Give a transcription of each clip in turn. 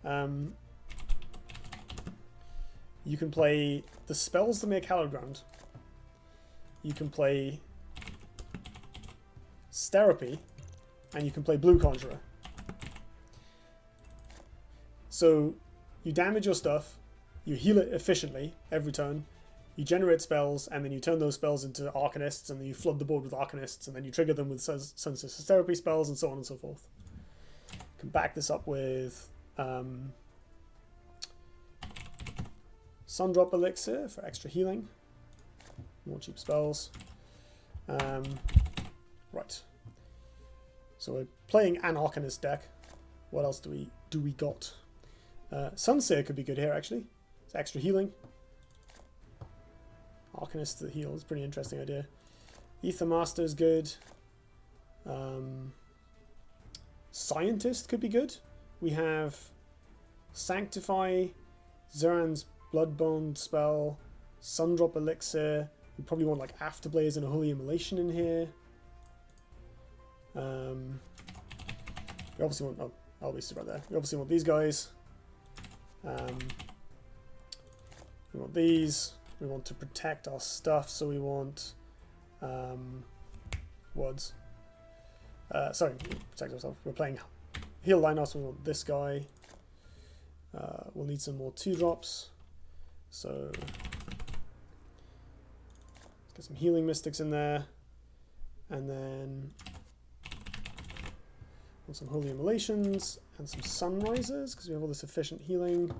You can play the spells that make Hallowed Ground. You can play Sterope, and you can play Blue Conjurer. So you damage your stuff, you heal it efficiently every turn, you generate spells, and then you turn those spells into Arcanists, and then you flood the board with Arcanists, and then you trigger them with Sunset's Therapy spells, and so on and so forth. You can back this up with Sundrop Elixir for extra healing. More cheap spells. Right. So we're playing an Arcanist deck. What else do we got? Sunseer could be good here, actually. It's extra healing. Arcanist to the heal is a pretty interesting idea. Ether Master is good. Scientist could be good. We have Sanctify, zir'an's Bloodbond spell, Sundrop Elixir. We probably want like Afterblaze and a Holy Immolation in here. We obviously want... Oh, I'll be right there. We obviously want these guys. We want these. We want to protect our stuff, so we want words. Sorry, protect ourselves. We're playing heal lineup, so we want this guy. We'll need some more 2-drops. So let's get some healing mystics in there, and then want some holy immolations and some sunrises because we have all this efficient healing.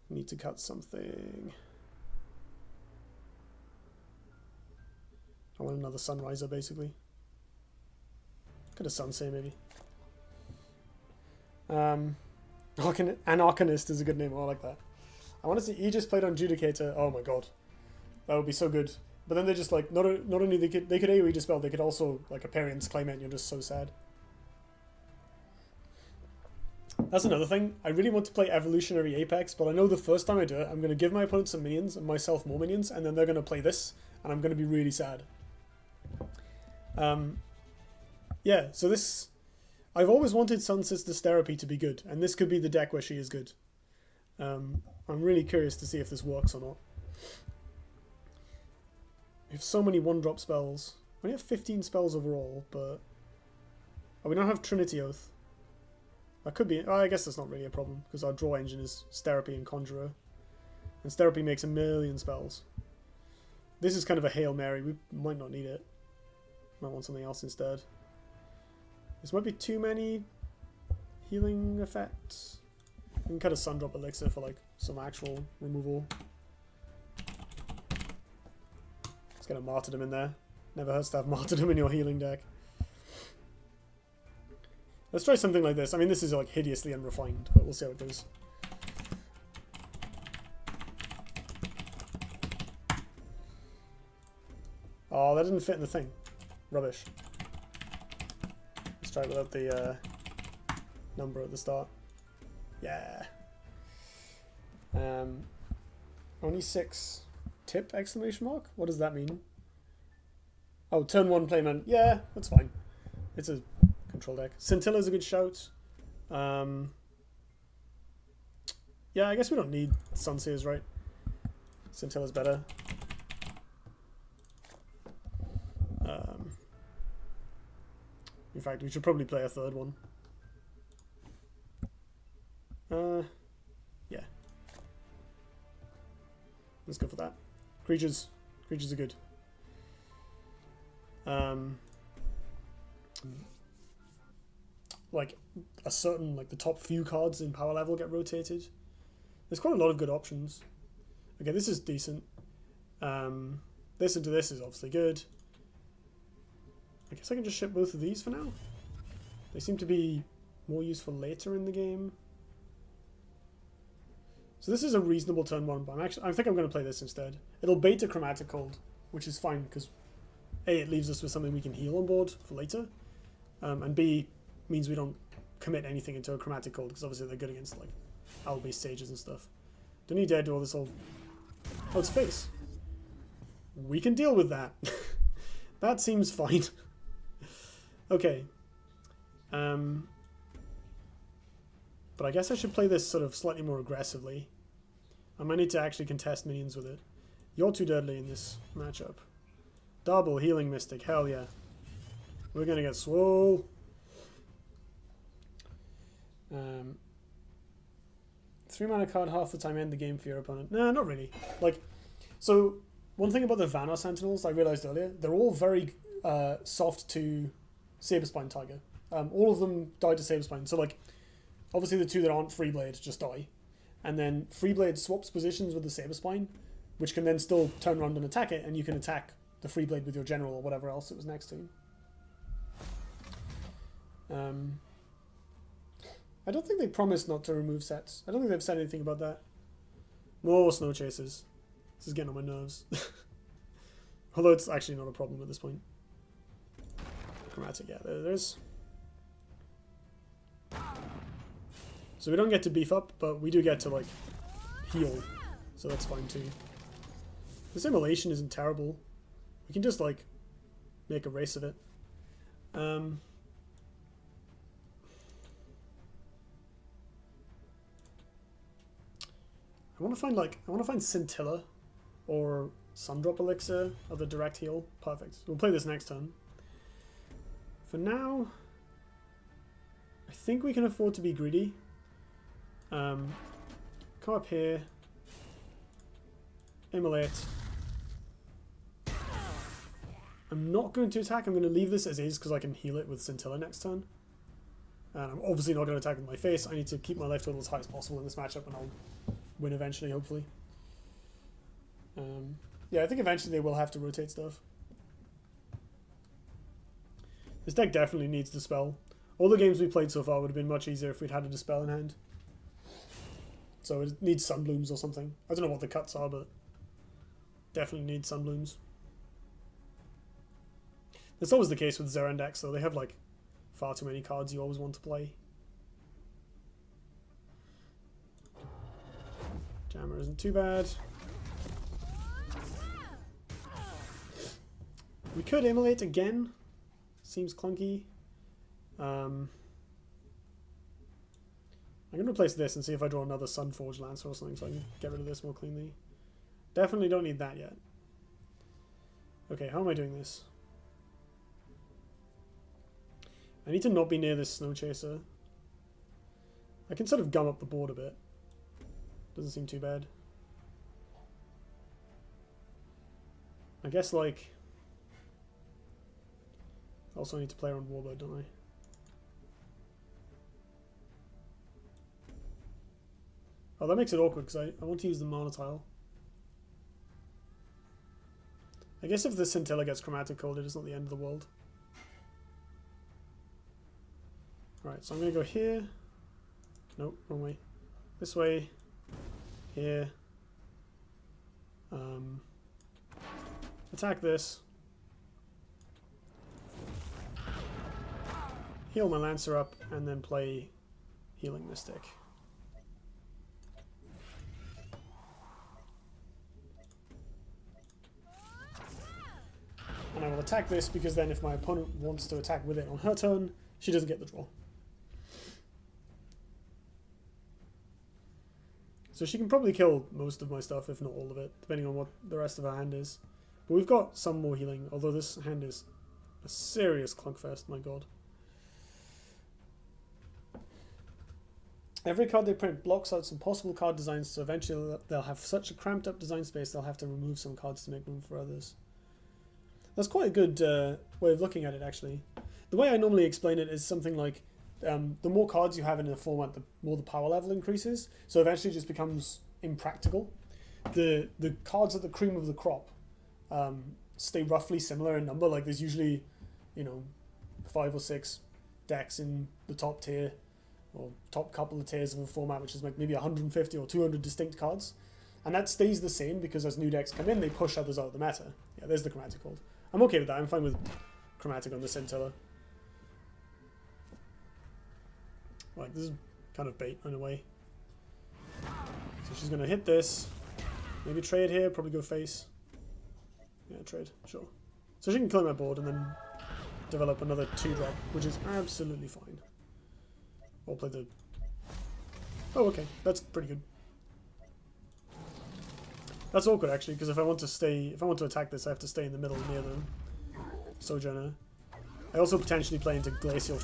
We need to cut something. I want another sunriser basically. Could have Sunseer maybe. An Arcanist is a good name. I like that. I want to see Aegis played on Judicator. Oh my god, that would be so good. But then they just like not only they could AoE dispel, they could also like Aperient's claim it, and you're just so sad. That's another thing. I really want to play Evolutionary Apex, but I know the first time I do it, I'm going to give my opponent some minions and myself more minions, and then they're going to play this, and I'm going to be really sad. Yeah, so this... I've always wanted Sunset's Therapy to be good, and this could be the deck where she is good. I'm really curious to see if this works or not. We have so many 1-drop spells. We only have 15 spells overall, but... Oh, we don't have Trinity Oath. That could be... Oh, I guess that's not really a problem, because our draw engine is Sterope and Conjurer. And Sterope makes 1,000,000 spells. This is kind of a Hail Mary. We might not need it. Might want something else instead. This might be too many healing effects. We can cut a Sundrop Elixir for like some actual removal. Let's get a Martyrdom in there. Never hurts to have Martyrdom in your healing deck. Let's try something like this. I mean, this is like hideously unrefined, but we'll see how it goes. Oh, that didn't fit in the thing. Rubbish. Let's try it without the number at the start. Yeah. Only 6 tip exclamation mark? What does that mean? Oh, turn 1 playman. Yeah, that's fine. It's a control deck. Scintilla's a good shout. Yeah, I guess we don't need Sunseers, right? Scintilla's better. In fact, we should probably play a third one. Yeah. Let's go for that. Creatures are good. Like a certain, like the top few cards in power level get rotated. There's quite a lot of good options. Okay, this is decent. This into this is obviously good. I guess I can just ship both of these for now. They seem to be more useful later in the game. So this is a reasonable turn 1, but I think I'm going to play this instead. It'll bait a Chromatic Cold, which is fine because A, it leaves us with something we can heal on board for later, and B, means we don't commit anything into a Chromatic Cold because obviously they're good against like owl-based sages and stuff. Don't need to do all this all. Oh, it's face. We can deal with that. That seems fine. Okay. But I guess I should play this sort of slightly more aggressively. I might need to actually contest minions with it. You're too deadly in this matchup. Double healing mystic, hell yeah. We're gonna get swole. 3 mana card half the time, end the game for your opponent. Nah, not really. Like, so one thing about the Vanar Sentinels I realized earlier, they're all very soft to Saberspine Tiger. All of them die to Saberspine. So like, obviously the two that aren't Freeblade just die. And then Freeblade swaps positions with the Saberspine, which can then still turn around and attack it, and you can attack the Freeblade with your general or whatever else it was next to. I don't think they promised not to remove sets. I don't think they've said anything about that. More Snow Chasers. This is getting on my nerves. Although it's actually not a problem at this point. Chromatic, yeah, there's... So we don't get to beef up, but we do get to, like, heal. So that's fine too. This immolation isn't terrible. We can just, like, make a race of it. I want to find Scintilla or Sundrop Elixir of the direct heal. Perfect. We'll play this next turn. For now, I think we can afford to be greedy. Come up here. Immolate. I'm not going to attack. I'm going to leave this as is because I can heal it with Scintilla next turn. And I'm obviously not going to attack with my face. I need to keep my life total as high as possible in this matchup, and I'll win eventually, hopefully. Yeah, I think eventually they will have to rotate stuff. This deck definitely needs Dispel. All the games we played so far would have been much easier if we'd had a Dispel in hand. So it needs Sunblooms or something. I don't know what the cuts are, but definitely needs Sunblooms. That's always the case with zir'an decks, though. They have, like, far too many cards you always want to play. Jammer isn't too bad. We could immolate again. Seems clunky. I'm going to replace this and see if I draw another Sunforged Lancer or something so I can get rid of this more cleanly. Definitely don't need that yet. Okay, how am I doing this? I need to not be near this Snow Chaser. I can sort of gum up the board a bit. Doesn't seem too bad. I guess, like... Also I need to play around Warbird, don't I? Oh, that makes it awkward because I want to use the mana tile. I guess if the Scintilla gets Chromatic Cold, it's not the end of the world. Alright, so I'm going to go here. Nope, wrong way. This way. Here. Attack this. Heal my Lancer up, and then play Healing Mystic. And I will attack this because then if my opponent wants to attack with it on her turn, she doesn't get the draw. So she can probably kill most of my stuff, if not all of it, depending on what the rest of her hand is. But we've got some more healing, although this hand is a serious clunkfest, my god. Every card they print blocks out some possible card designs, so eventually they'll have such a cramped up design space they'll have to remove some cards to make room for others. That's quite a good way of looking at it, actually. The way I normally explain it is something like the more cards you have in a format, the more the power level increases. So eventually it just becomes impractical. The cards at the cream of the crop stay roughly similar in number. Like there's usually, 5 or 6 decks in the top tier, or top couple of tiers of a format, which is like maybe 150 or 200 distinct cards. And that stays the same because as new decks come in, they push others out of the meta. Yeah, there's the Chromatic Hold. I'm okay with that. I'm fine with Chromatic on the Scintilla. Like, this is kind of bait in a way. So she's going to hit this. Maybe trade here, probably go face. Yeah, trade, sure. So she can clear my board and then develop another 2-drop, which is absolutely fine. I'll play the Oh, okay. That's pretty good. That's awkward, actually, because if I want to attack this, I have to stay in the middle near the Sojourner. I also potentially play into Glacial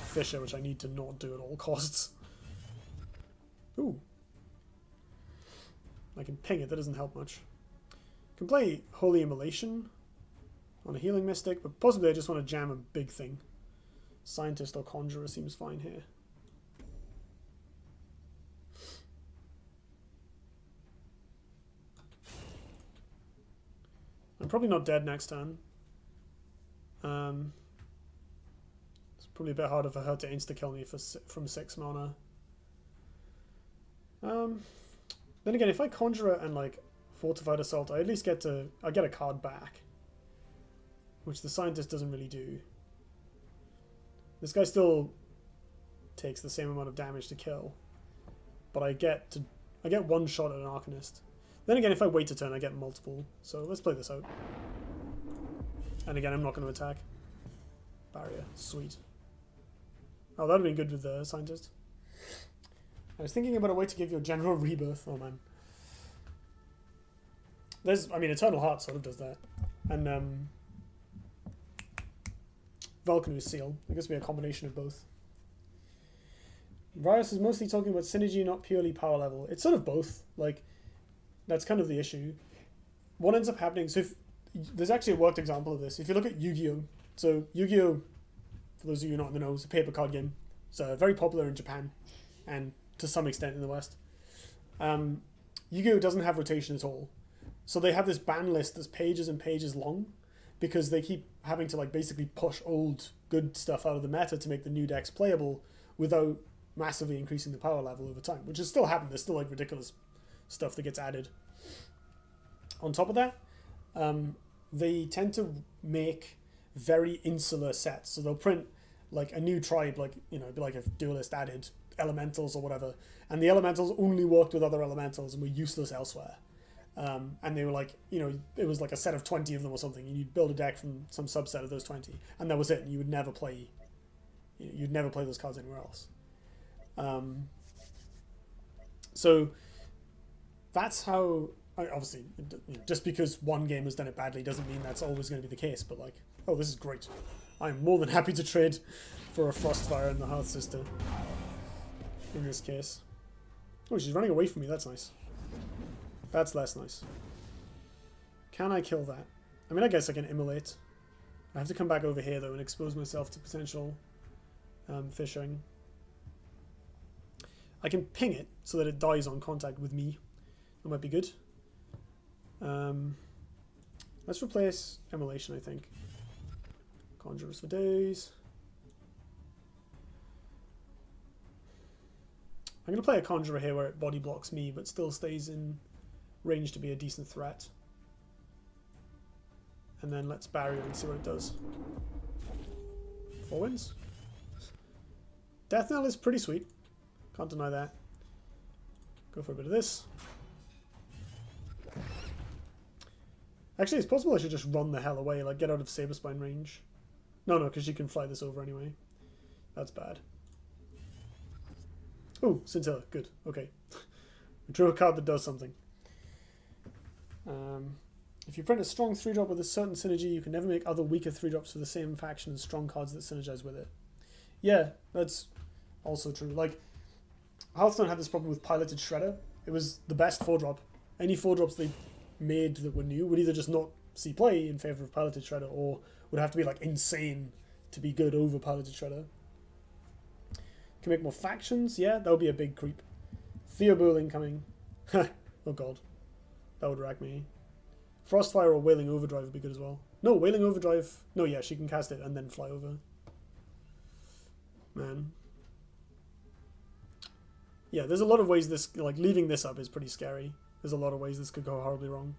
Fissure, which I need to not do at all costs. Ooh. I can ping it, that doesn't help much. I can play Holy Immolation on a Healing Mystic, but possibly I just want to jam a big thing. Scientist or Conjurer seems fine here. I'm probably not dead next turn. It's probably a bit harder for her to insta-kill me from 6 mana. Then again, if I Conjurer and like Fortified Assault, I at least get a card back, which the Scientist doesn't really do. This guy still takes the same amount of damage to kill, but I get one shot at an Arcanist. Then again, if I wait a turn, I get multiple. So let's play this out. And again, I'm not going to attack. Barrier, sweet. Oh, that would have been good with the Scientist. I was thinking about a way to give you a general rebirth. Oh man. Eternal Heart sort of does that. And Vulcanu's Seal. I guess it'd be a combination of both. Rios is mostly talking about synergy, not purely power level. It's sort of both. Like, that's kind of the issue. What ends up happening, so if there's actually a worked example of this. If you look at Yu-Gi-Oh! So Yu-Gi-Oh! For those of you not in the know, is a paper card game. It's very popular in Japan and to some extent in the West. Yu-Gi-Oh! Doesn't have rotation at all. So they have this ban list that's pages and pages long because they keep having to like basically push old good stuff out of the meta to make the new decks playable without massively increasing the power level over time, which has still happened. There's still like ridiculous stuff that gets added. On top of that, they tend to make very insular sets. So they'll print like a new tribe, like, you know, it'd be like if Duelyst added elementals or whatever, and the elementals only worked with other elementals and were useless elsewhere. And they were like, you know, it was like a set of 20 of them or something, and you'd build a deck from some subset of those 20, and that was it. And you would never play, you'd never play those cards anywhere else. So that's how, obviously, just because one game has done it badly doesn't mean that's always going to be the case, but like, oh, this is great. I'm more than happy to trade for a Frostfire and the Hearth Sister in this case. Oh, she's running away from me. That's nice. That's less nice. Can I kill that? I mean, I guess I can immolate. I have to come back over here, though, and expose myself to potential fissuring. I can ping it so that it dies on contact with me. That might be good. Let's replace Immolation, I think. Conjurers for days. I'm going to play a Conjurer here where it body blocks me, but still stays in range to be a decent threat. And then let's Barrier and see what it does. 4 wins. Death Knell is pretty sweet. Can't deny that. Go for a bit of this. Actually, it's possible I should just run the hell away, like get out of Saberspine range. No, because you can fly this over anyway. That's bad. Oh, Scintilla. Good. Okay. We drew a card that does something. If you print a strong 3-drop with a certain synergy, you can never make other weaker 3-drops for the same faction and strong cards that synergize with it. Yeah, that's also true. Like, Hearthstone had this problem with Piloted Shredder. It was the best 4-drop. Any 4-drops they made that were new would either just not see play in favor of Piloted Shredder, or would have to be like insane to be good over Piloted Shredder. Can make more factions? Yeah, that would be a big creep. Theoburling coming. Oh god. That would rack me. Frostfire or Wailing Overdrive would be good as well. No, Wailing Overdrive... No, yeah, she can cast it and then fly over. Man. Yeah, there's a lot of ways this... Like, leaving this up is pretty scary. There's a lot of ways this could go horribly wrong.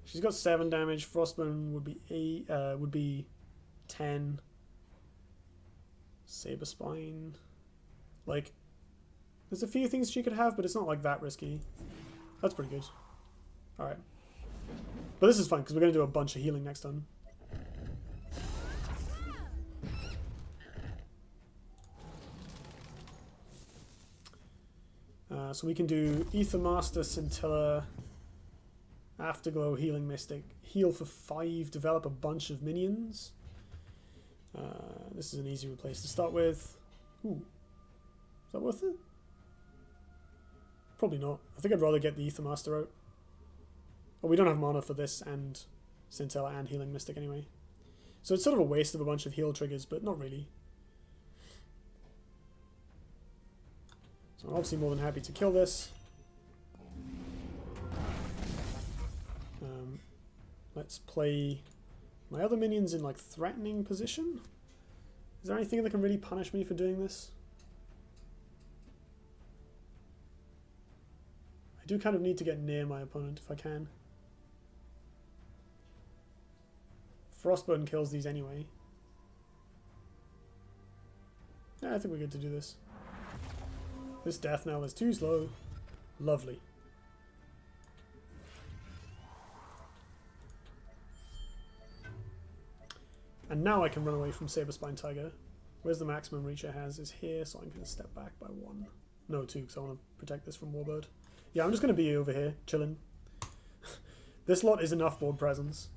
She's got 7 damage. Frostburn would be 8, would be 10. Saberspine. Like, there's a few things she could have, but it's not like that risky. That's pretty good. Alright. But this is fun, because we're going to do a bunch of healing next turn. So we can do Ether Master, Scintilla, Afterglow, Healing Mystic, heal for 5, develop a bunch of minions. This is an easy place to start with. Ooh, is that worth it? Probably not. I think I'd rather get the Ether Master out. Oh, we don't have mana for this and Scintilla and Healing Mystic anyway. So it's sort of a waste of a bunch of heal triggers, but not really. So I'm obviously more than happy to kill this. Let's play my other minions in like threatening position. Is there anything that can really punish me for doing this? I do kind of need to get near my opponent if I can. Frostburn kills these anyway. Yeah, I think we're good to do this. This death knell is too slow. Lovely. And now I can run away from Saberspine Tiger. Where's the maximum reach it has is here, so I'm going to step back by 1. No, 2, because I want to protect this from Warbird. Yeah, I'm just going to be over here, chilling. This lot is enough board presence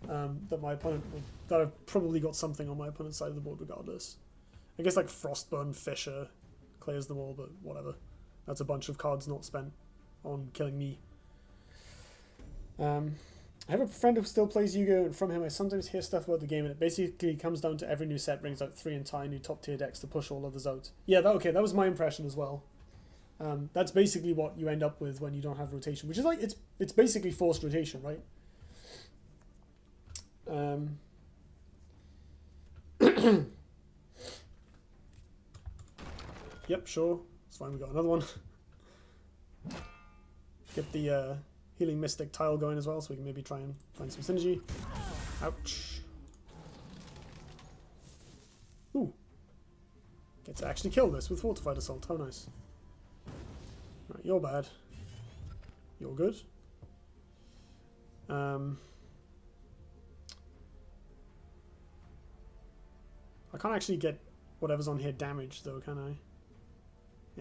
that my opponent will, that I've probably got something on my opponent's side of the board regardless. I guess like Frostburn Fisher clears them all, but whatever. That's a bunch of cards not spent on killing me. I have a friend who still plays Yu-Gi-Oh! And from him I sometimes hear stuff about the game, and it basically comes down to every new set brings out 3 entire new top tier decks to push all others out. Yeah, okay, that was my impression as well. That's basically what you end up with when you don't have rotation, which is like, it's basically forced rotation, right? Yep, sure. It's fine, we got another one. Get the Healing Mystic tile going as well, so we can maybe try and find some synergy. Ouch. Ooh. Get to actually kill this with Fortified Assault. How nice. Right, you're bad. You're good. I can't actually get whatever's on here damaged though, can I?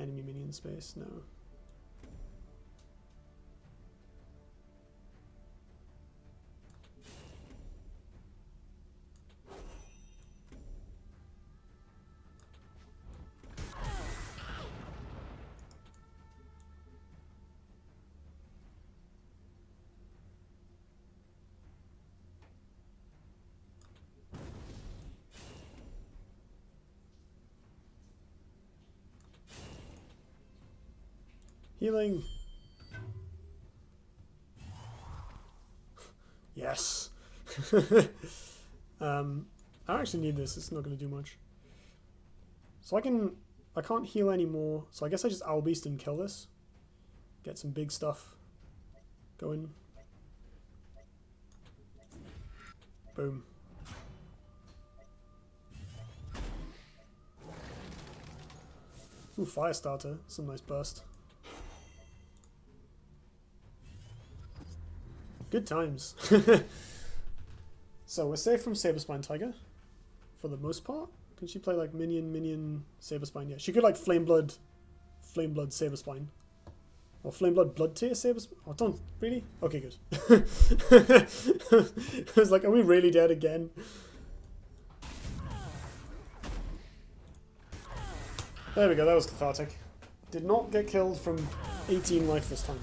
Enemy minion space? No. Healing. Yes. I actually need this. It's not going to do much. So I can't heal anymore. So I guess I just Owl Beast and kill this. Get some big stuff going. Boom. Ooh, Firestarter. Some nice burst. Good times. So we're safe from Saberspine Tiger for the most part. Can she play like minion, Saberspine? Yeah, she could like Flameblood Saberspine. Or Flameblood Blood Tear Saberspine. Oh, don't really? Okay, good. I was like, are we really dead again? There we go, that was cathartic. Did not get killed from 18 life this time.